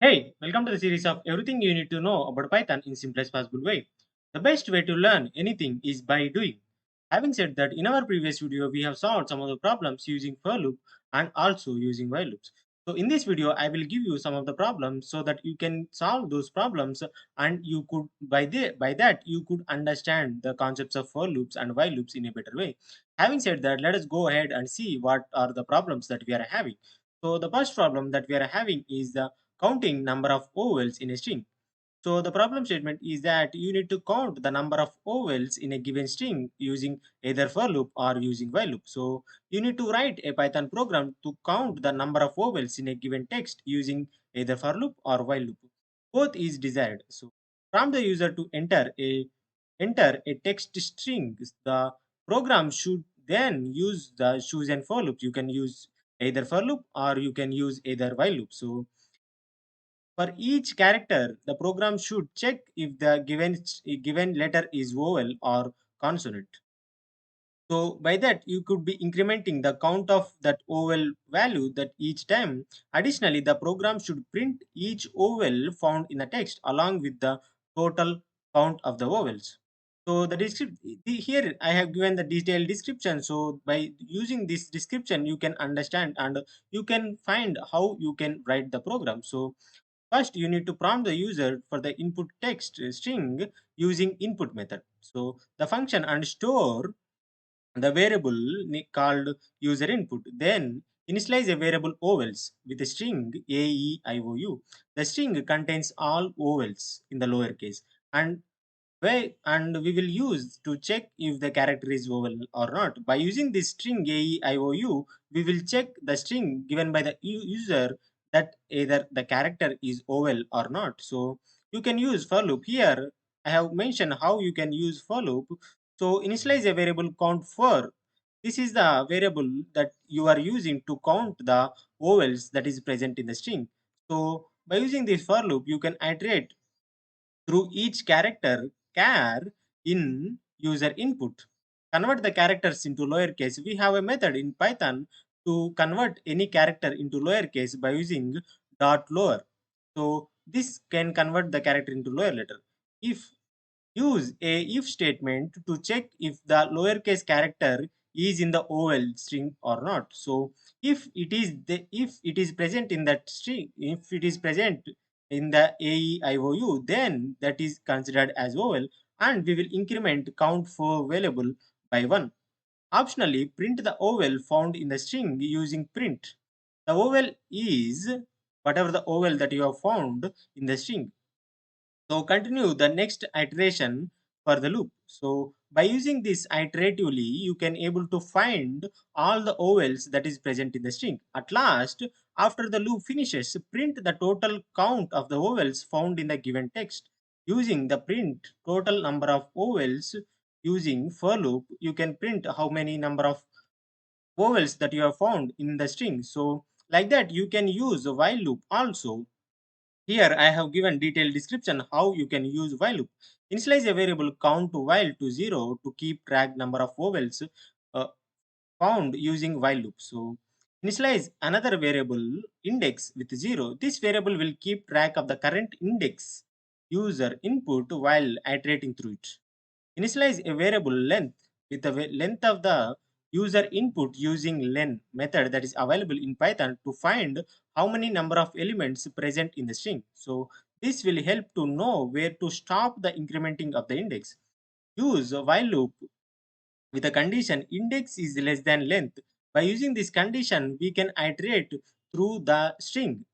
Hey, welcome to the series of everything you need to know about Python in simplest possible way. The best way to learn anything is by doing. Having said that, in our previous video, we have solved some of the problems using for loop and also using while loops. So in this video, I will give you some of the problems so that you can solve those problems and you could by that you could understand the concepts of for loops and while loops in a better way. Having said that, let us go ahead and see what are the problems that we are having. So the first problem that we are having is the counting number of vowels in a string. So the problem statement is that you need to count the number of vowels in a given string using either for loop or using while loop. So you need to write a Python program to count the number of vowels in a given text using either for loop or while loop. Both is desired. So prompt the user to enter a text string. The program should then use the choose and for loop. You can use either for loop or you can use either while loop. So for each character, the program should check if the given letter is vowel or consonant. So by that, you could be incrementing the count of that vowel value that each time. Additionally, the program should print each vowel found in the text along with the total count of the vowels. So here I have given the detailed description. So by using this description, you can understand and you can find how you can write the program. So first, you need to prompt the user for the input text string using input method. So the function and store the variable called user input. Then initialize a variable vowels with a string a e i o u. The string contains all vowels in the lowercase and we will use to check if the character is vowel or not. By using this string AEIOU, we will check the string given by the user that either the character is vowel or not. So you can use for loop. Here I have mentioned how you can use for loop. So initialize a variable count for. This is the variable that you are using to count the vowels that is present in the string. So by using this for loop, you can iterate through each character char in user input. Convert the characters into lowercase. We have a method in Python to convert any character into lowercase by using dot lower. So this can convert the character into lower letter. If use a if statement to check if the lowercase character is in the OL string or not. So if it is present in that string, if it is present in the AEIOU, then that is considered as OL and we will increment count for variable by 1. Optionally, print the OL found in the string using print. The OL is whatever the OL that you have found in the string. So continue the next iteration for the loop. So by using this iteratively, you can able to find all the vowels that is present in the string. At last, after the loop finishes, print the total count of the vowels found in the given text. Using the print total number of vowels using for loop, you can print how many number of vowels that you have found in the string. So like that, you can use a while loop also. Here I have given detailed description how you can use while loop. Initialize a variable count to while to 0 to keep track number of vowels uh, found using while loop. So initialize another variable index with 0. This variable will keep track of the current index user input while iterating through it. Initialize a variable length with the length of the user input using len method that is available in Python to find how many number of elements present in the string. So this will help to know where to stop the incrementing of the index. Use a while loop with a condition index is less than length. By using this condition, we can iterate through the string.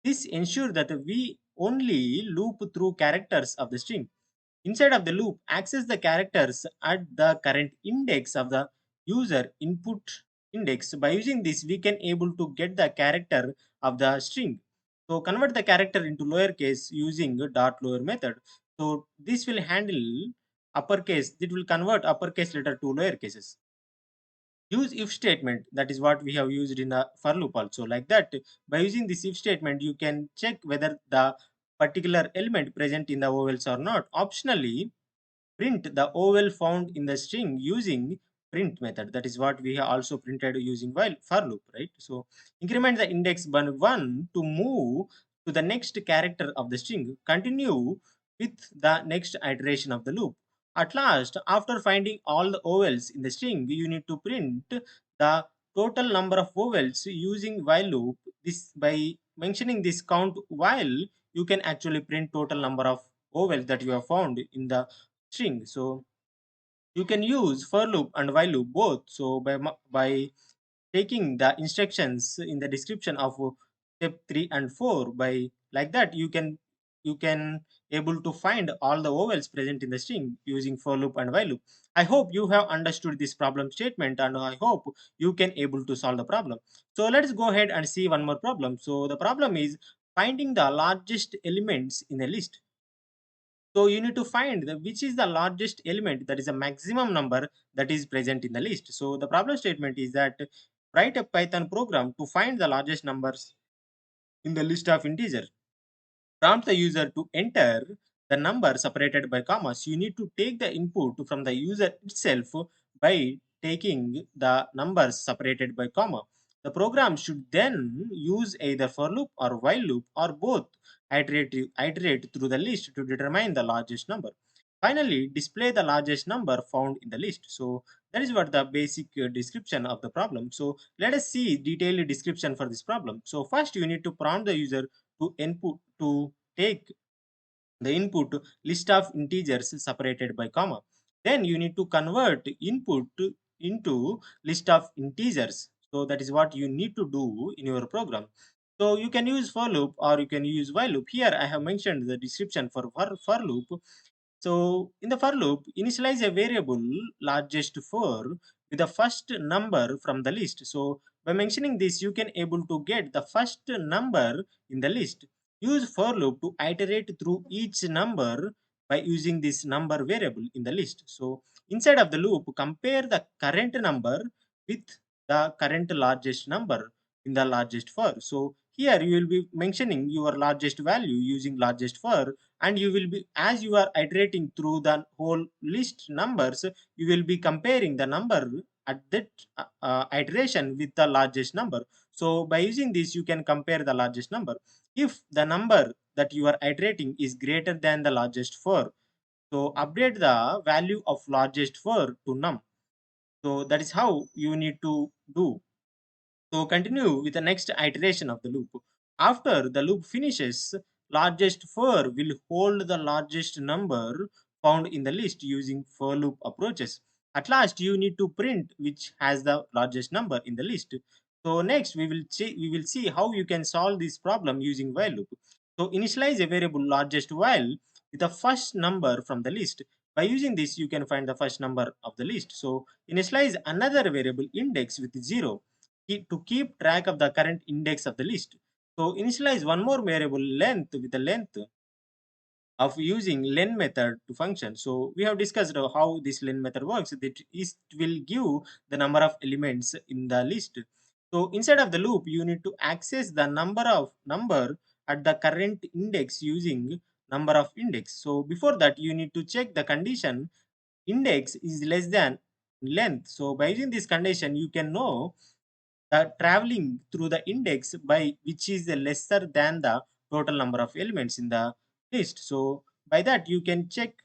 This ensures that we only loop through characters of the string. Inside of the loop, access the characters at the current index of the user input index. By using this, we can able to get the character of the string. So convert the character into lowercase using dot lower method. So this will handle uppercase. It will convert uppercase letter to lower cases. Use if statement. That is what we have used in the for loop also. Like that, by using this if statement, you can check whether the particular element present in the vowels or not. Optionally, print the vowel found in the string using print method. That is what we have also printed using while for loop, right? So increment the index by 1 to move to the next character of the string. Continue with the next iteration of the loop. At last, after finding all the vowels in the string, you need to print the total number of vowels using while loop. This by mentioning this count while, you can actually print total number of vowels that you have found in the string. So you can use for loop and while loop both. So by taking the instructions in the description of step 3 and 4, by like that you can able to find all the vowels present in the string using for loop and while loop. I hope you have understood this problem statement, and I hope you can able to solve the problem. So let's go ahead and see one more problem. So the problem is finding the largest elements in a list. So you need to find which is the largest element, that is a maximum number that is present in the list. So the problem statement is that write a Python program to find the largest numbers in the list of integer. Prompt the user to enter the number separated by commas. You need to take the input from the user itself by taking the numbers separated by comma. The program should then use either for loop or while loop or both, iterate through the list to determine the largest number. Finally, display the largest number found in the list. So that is what the basic description of the problem. So let us see detailed description for this problem. So first you need to prompt the user to input to take the input list of integers separated by comma. Then you need to convert input into list of integers. So that is what you need to do in your program. So you can use for loop or you can use while loop. Here I have mentioned the description for loop. So in the for loop, initialize a variable largest for with the first number from the list. So by mentioning this, you can able to get the first number in the list. Use for loop to iterate through each number by using this number variable in the list. So inside of the loop, compare the current number with the current largest number in the largest for. So here you will be mentioning your largest value using largest for, and you will be, as you are iterating through the whole list numbers, you will be comparing the number at that iteration with the largest number. So by using this you can compare the largest number. If the number that you are iterating is greater than the largest for, so update the value of largest for to num. So that is how you need to do. So continue with the next iteration of the loop. After the loop finishes, largest for will hold the largest number found in the list using for loop approaches. At last, you need to print which has the largest number in the list. So next, we will see how you can solve this problem using while loop. So initialize a variable largest while with the first number from the list. By using this, you can find the first number of the list. So initialize another variable index with 0 to keep track of the current index of the list. So initialize one more variable length with the length of using len method to function. So we have discussed how this len method works. That is, it will give the number of elements in the list. So inside of the loop, you need to access the number at the current index using number of index. So before that, you need to check the condition index is less than length. So by using this condition, you can know traveling through the index by which is lesser than the total number of elements in the list. So by that you can check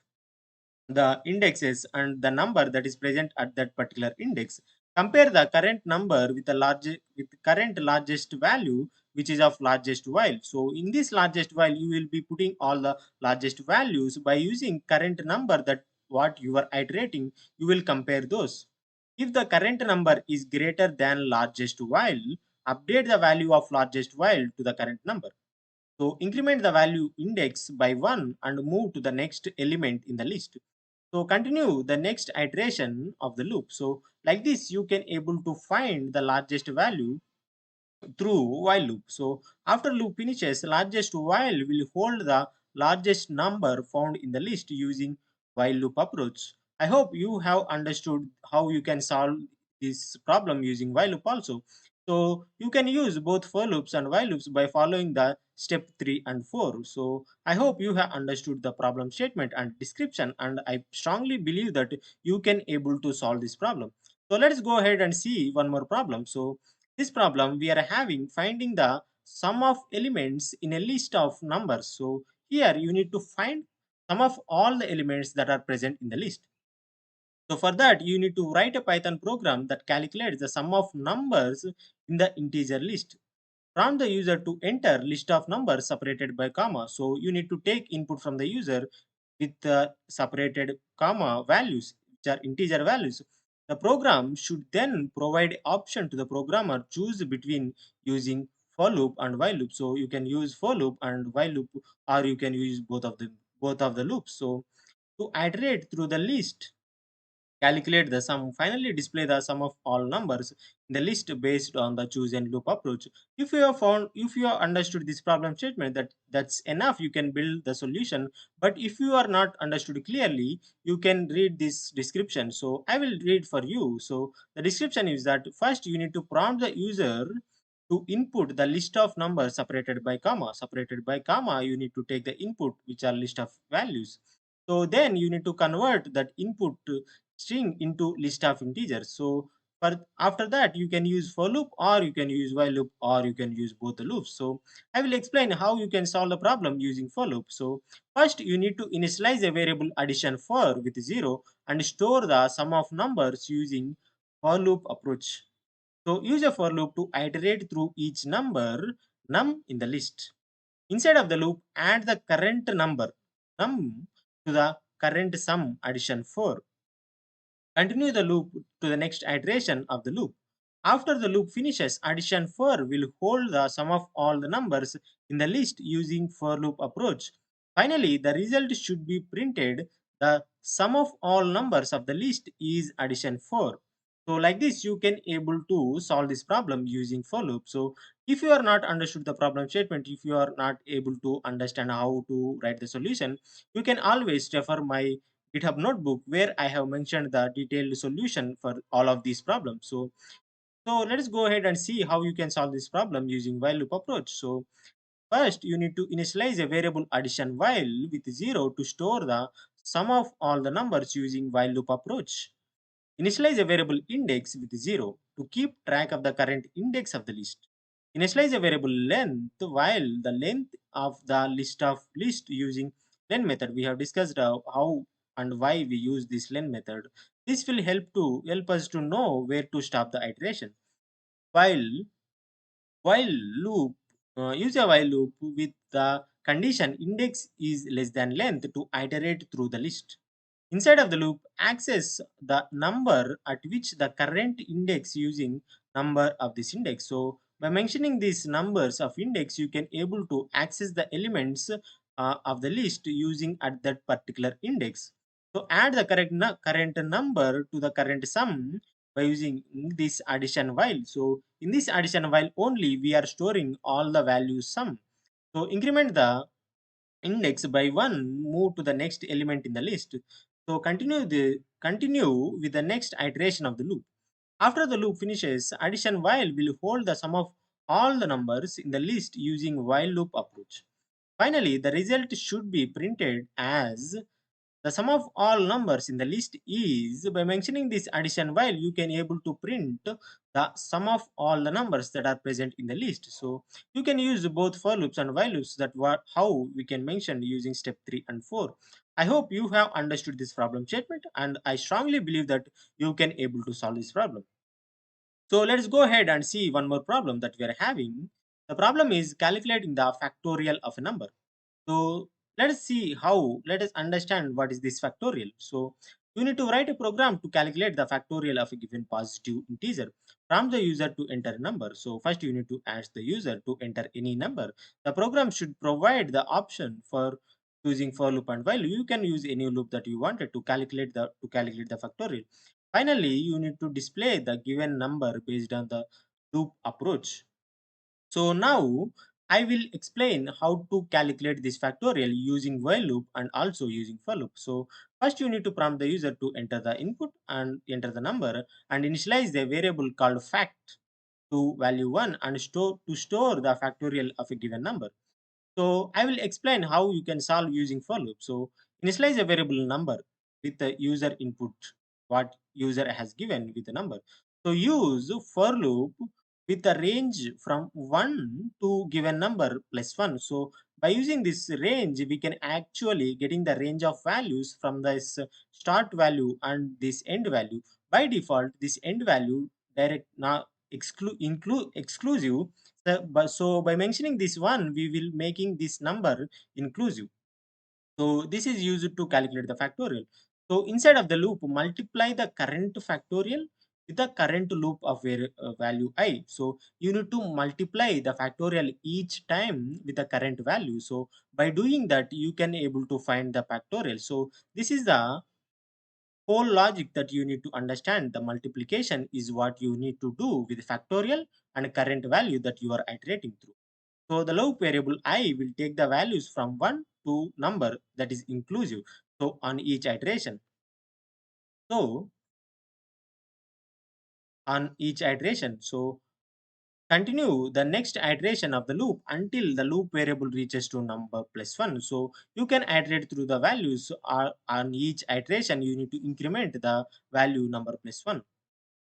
the indexes and the number that is present at that particular index. Compare the current number with the current largest value, which is of largest while. So in this largest while, you will be putting all the largest values by using current number that what you are iterating. You will compare those. If the current number is greater than largest while, update the value of largest while to the current number. So increment the value index by 1 and move to the next element in the list. So continue the next iteration of the loop. So like this you can able to find the largest value through while loop. So after loop finishes, largest while will hold the largest number found in the list using while loop approach. I hope you have understood how you can solve this problem using while loop also. So you can use both for loops and while loops by following the step 3 and 4. So I hope you have understood the problem statement and description, and I strongly believe that you can able to solve this problem. So let's go ahead and see one more problem. So this problem we are having finding the sum of elements in a list of numbers. So here you need to find sum of all the elements that are present in the list. So for that, you need to write a Python program that calculates the sum of numbers in the integer list. Prompt the user to enter list of numbers separated by comma. So you need to take input from the user with separated comma values, which are integer values. The program should then provide option to the programmer choose between using for loop and while loop. So you can use for loop and while loop, or you can use both of the loops. So to iterate through the list, calculate the sum, finally display the sum of all numbers in the list based on the chosen loop approach. If you have understood this problem statement, that's enough, you can build the solution. But if you are not understood clearly, you can read this description. So I will read for you. So the description is that first you need to prompt the user to input the list of numbers separated by comma. Separated by comma, you need to take the input, which are list of values. So then you need to convert that input string into list of integers. So for after that, you can use for loop, or you can use while loop, or you can use both the loops. So I will explain how you can solve the problem using for loop. So first you need to initialize a variable addition for with 0 and store the sum of numbers using for loop approach. So use a for loop to iterate through each number num in the list. Inside of the loop, add the current number num to the current sum addition 4. Continue the loop to the next iteration of the loop. After the loop finishes, addition for will hold the sum of all the numbers in the list using for loop approach. Finally, the result should be printed. The sum of all numbers of the list is addition 4. So like this, you can able to solve this problem using for loop. So if you are not understood the problem statement, if you are not able to understand how to write the solution, you can always refer my GitHub notebook where I have mentioned the detailed solution for all of these problems. So let us go ahead and see how you can solve this problem using while loop approach. So first you need to initialize a variable addition while with 0 to store the sum of all the numbers using while loop approach. Initialize a variable index with 0 to keep track of the current index of the list. Initialize a variable length while the length of the list using len method. We have discussed how and why we use this len method. This will help us to know where to stop the iteration. While while loop use a while loop with the condition index is less than length to iterate through the list. Inside of the loop, access the number at which the current index using number of this index. So by mentioning these numbers of index, you can able to access the elements of the list using at that particular index. So add the current number to the current sum by using this addition while. So in this addition while only we are storing all the values sum. So increment the index by 1, move to the next element in the list. So continue with the next iteration of the loop. After the loop finishes, addition while will hold the sum of all the numbers in the list using while loop approach. Finally, the result should be printed as the sum of all numbers in the list is. By mentioning this addition while, you can able to print the sum of all the numbers that are present in the list. So you can use both for loops and while loops. That what how we can mention using step 3 and 4. I hope you have understood this problem statement, and I strongly believe that you can able to solve this problem. So let's go ahead and see one more problem that we are having. The problem is calculating the factorial of a number. So let us understand what is this factorial. So you need to write a program to calculate the factorial of a given positive integer. Prompt the user to enter a number. So first you need to ask the user to enter any number. The program should provide the option for using for loop and while. You can use any loop that you wanted to calculate the factorial. Finally, you need to display the given number based on the loop approach. So now I will explain how to calculate this factorial using while loop and also using for loop. So first you need to prompt the user to enter the input and enter the number and initialize the variable called fact to value 1 and store the factorial of a given number. So I will explain how you can solve using for loop. So initialize a variable number with the user input what user has given with the number. So use for loop with a range from 1 to given number plus 1. So by using this range, we can actually getting the range of values from this start value and this end value. By default, this end value direct now include exclusive. So by mentioning this one, we will making this number inclusive. So this is used to calculate the factorial. So inside of the loop, multiply the current factorial with the current loop of value I. So you need to multiply the factorial each time with the current value. So by doing that, you can able to find the factorial. So this is the whole logic that you need to understand. The multiplication is what you need to do with factorial and current value that you are iterating through. So the loop variable I will take the values from 1 to number that is inclusive. So on each iteration. So on each iteration. So continue the next iteration of the loop until the loop variable reaches to number plus 1. So you can iterate through the values on each iteration. You need to increment the value number plus 1.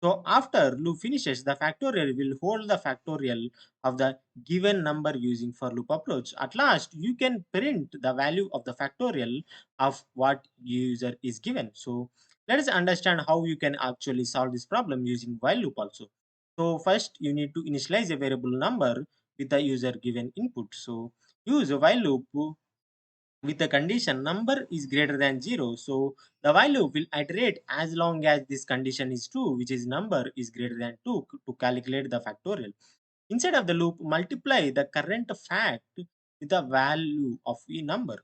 So after loop finishes, the factorial will hold the factorial of the given number using for loop approach. At last, you can print the value of the factorial of what user is given. So let us understand how you can actually solve this problem using while loop also. So first, you need to initialize a variable number with the user given input. So use a while loop with the condition number is greater than 0. So the while loop will iterate as long as this condition is true, which is number is greater than 2 to calculate the factorial. Inside of the loop, multiply the current fact with the value of a number.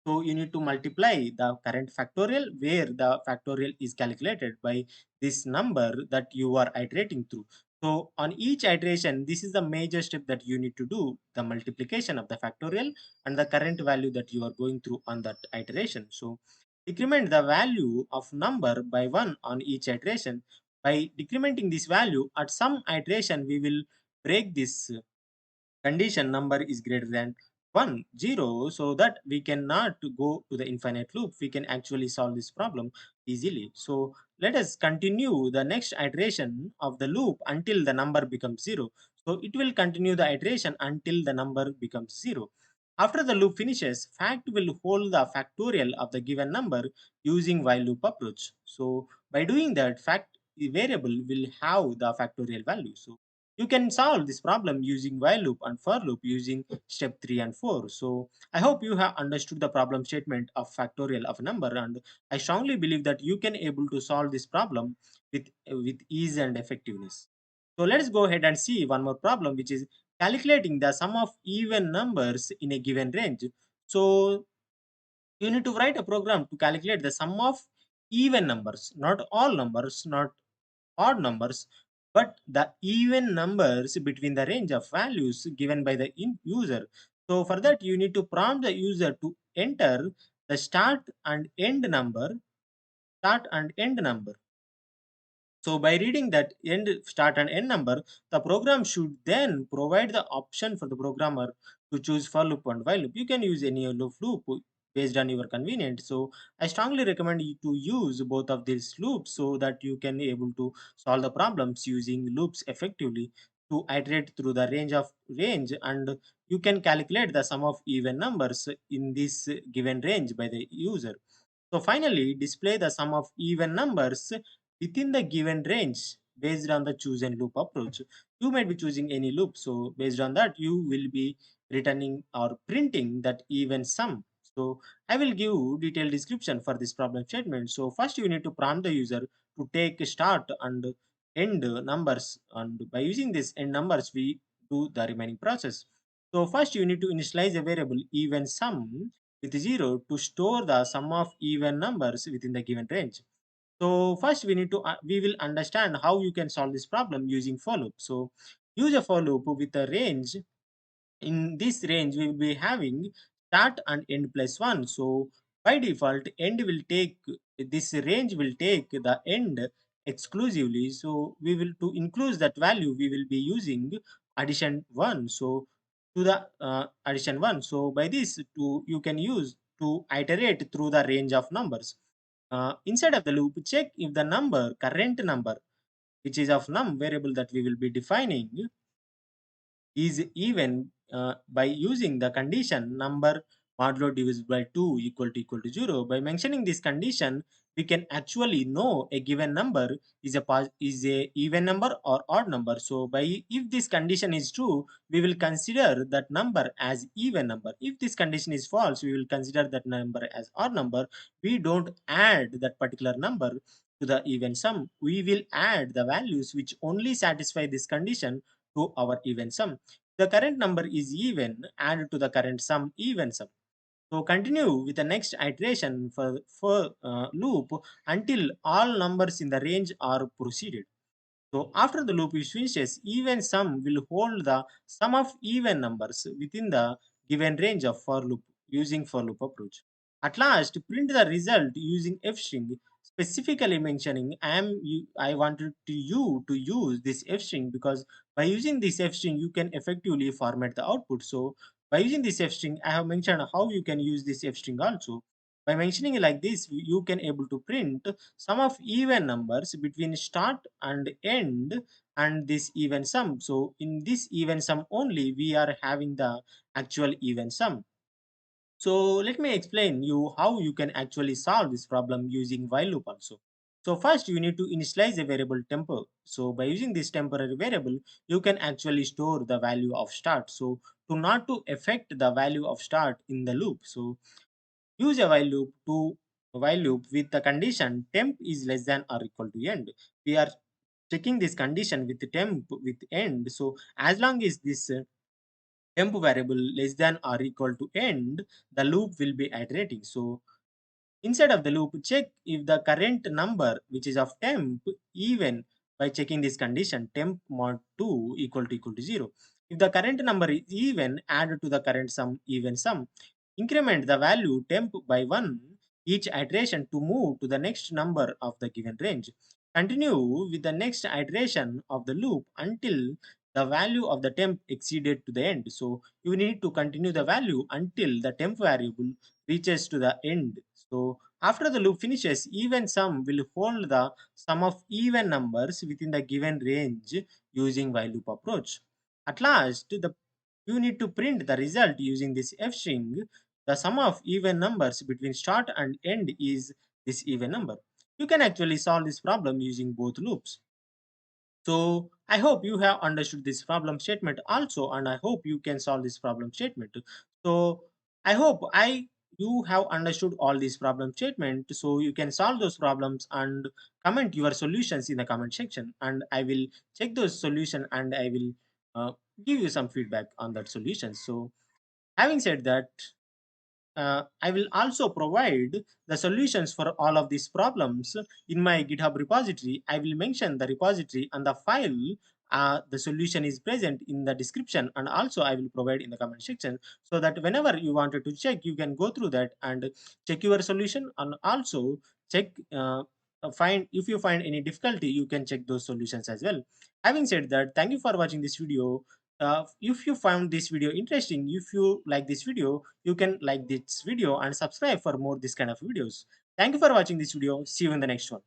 So you need to multiply the current factorial where the factorial is calculated by this number that you are iterating through. So on each iteration, this is the major step that you need to do, the multiplication of the factorial and the current value that you are going through on that iteration. So decrement the value of number by 1 on each iteration. By decrementing this value at some iteration, we will break this condition number is greater than 1 0, so that we cannot go to the infinite loop. We can actually solve this problem easily. So let us continue the next iteration of the loop until the number becomes 0. So it will continue the iteration until the number becomes 0. After the loop finishes, fact will hold the factorial of the given number using while loop approach. So by doing that, fact variable will have the factorial value. So you can solve this problem using while loop and for loop using step 3 and 4. So I hope you have understood the problem statement of factorial of a number, and I strongly believe that you can able to solve this problem with ease and effectiveness. So let's go ahead and see one more problem, which is calculating the sum of even numbers in a given range. So you need to write a program to calculate the sum of even numbers, not all numbers, not odd numbers, but the even numbers between the range of values given by the user. So for that, you need to prompt the user to enter the start and end number. So by reading that start and end number, the program should then provide the option for the programmer to choose for loop and while loop. You can use any loop based on your convenience. So I strongly recommend you to use both of these loops so that you can be able to solve the problems using loops effectively to iterate through the range, and you can calculate the sum of even numbers in this given range by the user. So finally, display the sum of even numbers within the given range based on the chosen loop approach. You might be choosing any loop. So based on that, you will be returning or printing that even sum. So I will give detailed description for this problem statement. So first you need to prompt the user to take start and end numbers. And by using this end numbers, we do the remaining process. So first you need to initialize a variable even sum with 0 to store the sum of even numbers within the given range. So first we will understand how you can solve this problem using for loop. So use a for loop with a range. In this range we will be having start and end plus 1. So by default end will take this range will take the end exclusively. So we will to include that value we will be using addition 1. So to the addition 1. So by this to you can use to iterate through the range of numbers. Inside of the loop, check if the current number, which is of num variable that we will be defining, is even by using the condition number modulo divisible by 2 equal to 0. By mentioning this condition, we can actually know a given number is a even number or odd number. So by if this condition is true, we will consider that number as even number. If this condition is false, we will consider that number as odd number. We don't add that particular number to the even sum. We will add the values which only satisfy this condition to our even sum. The current number is even, add to the current sum even sum. So continue with the next iteration for loop until all numbers in the range are proceeded. So after the loop is finishes, even sum will hold the sum of even numbers within the given range of for loop using for loop approach. At last, print the result using f string, specifically mentioning I wanted you to use this f string because by using this f string you can effectively format the output. So by using this f string, I have mentioned how you can use this f string also. By mentioning it like this, you can able to print sum of even numbers between start and end and this even sum. So in this even sum only we are having the actual even sum. So let me explain you how you can actually solve this problem using while loop also. So first you need to initialize a variable tempo. So by using this temporary variable, you can actually store the value of start. So to not to affect the value of start in the loop. So use a while loop with the condition temp is less than or equal to end. We are checking this condition with temp with end. So as long as this temp variable less than or equal to end, the loop will be iterating. So inside of the loop, check if the current number which is of temp even by checking this condition temp mod 2 equal to 0. If the current number is even, add to the current sum even sum. Increment the value temp by 1 each iteration to move to the next number of the given range. Continue with the next iteration of the loop until the value of the temp exceeded to the end. So you need to continue the value until the temp variable reaches to the end. So after the loop finishes, even sum will hold the sum of even numbers within the given range using while loop approach. At last, you need to print the result using this f string. The sum of even numbers between start and end is this even number. You can actually solve this problem using both loops. So I hope you have understood this problem statement also, and I hope you can solve this problem statement. So I hope I you have understood all these problem statement, so you can solve those problems and comment your solutions in the comment section, and I will check those solution and I will give you some feedback on that solution. So having said that, I will also provide the solutions for all of these problems in my GitHub repository. I will mention the repository and the file. The solution is present in the description, and also I will provide in the comment section so that whenever you wanted to check, you can go through that and check your solution, and also check find if you find any difficulty, you can check those solutions as well. Having said that, thank you for watching this video. If you found this video interesting, if you like this video, you can like this video and subscribe for more this kind of videos. Thank you for watching this video. See you in the next one.